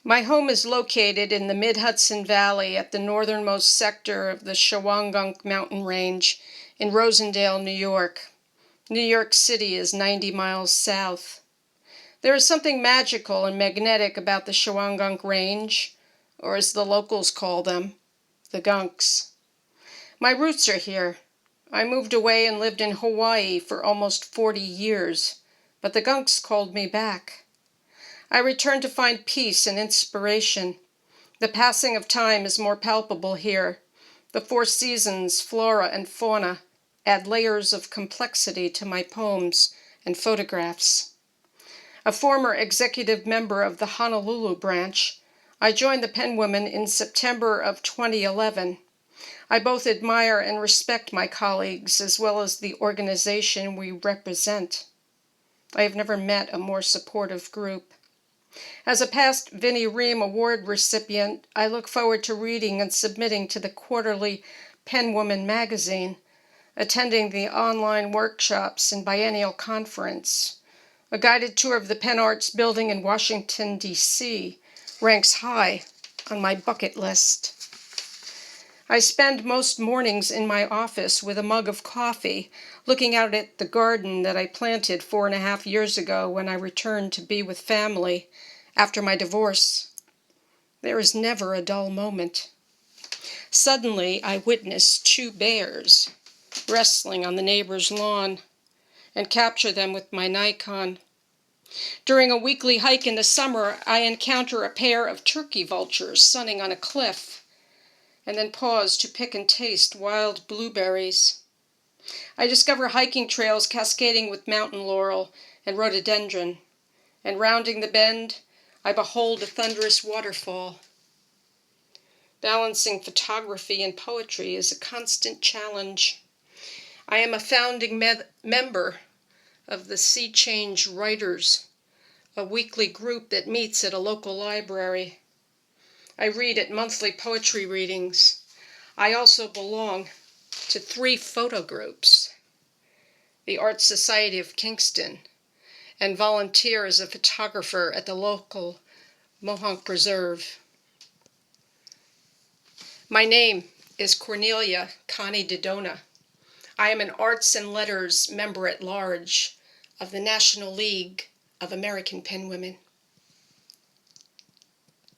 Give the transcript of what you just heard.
My home is located in the Mid-Hudson Valley at the northernmost sector of the Shawangunk mountain range in Rosendale, New York. New York City is 90 miles south. There is something magical and magnetic about the Shawangunk Range, or as the locals call them, the Gunks. My roots are here. I moved away and lived in Hawaii for almost 40 years, but the Gunks called me back. I returned to find peace and inspiration. The passing of time is more palpable here. The four seasons, flora and fauna, add layers of complexity to my poems and photographs. A former executive member of the Honolulu branch, I joined the Penwomen in September of 2011. I both admire and respect my colleagues as well as the organization we represent. I have never met a more supportive group. As a past Vinnie Ream Award recipient, I look forward to reading and submitting to the quarterly Penwoman magazine, attending the online workshops and biennial conference. A guided tour of the Penn Arts building in Washington, D.C. ranks high on my bucket list. I spend most mornings in my office with a mug of coffee, looking out at the garden that I planted 4.5 years ago when I returned to be with family after my divorce. There is never a dull moment. Suddenly, I witness 2 bears wrestling on the neighbor's lawn and capture them with my Nikon. During a weekly hike in the summer, I encounter a pair of turkey vultures sunning on a cliff, and then pause to pick and taste wild blueberries. I discover hiking trails cascading with mountain laurel and rhododendron, and rounding the bend, I behold a thunderous waterfall. Balancing photography and poetry is a constant challenge. I am a founding member of the Sea Change Writers, a weekly group that meets at a local library. I read at monthly poetry readings. I also belong to 3 photo groups, the Art Society of Kingston, and volunteer as a photographer at the local Mohonk Preserve. My name is Cornelia Connie DeDona. I am an Arts and Letters member at large of the National League of American Penwomen.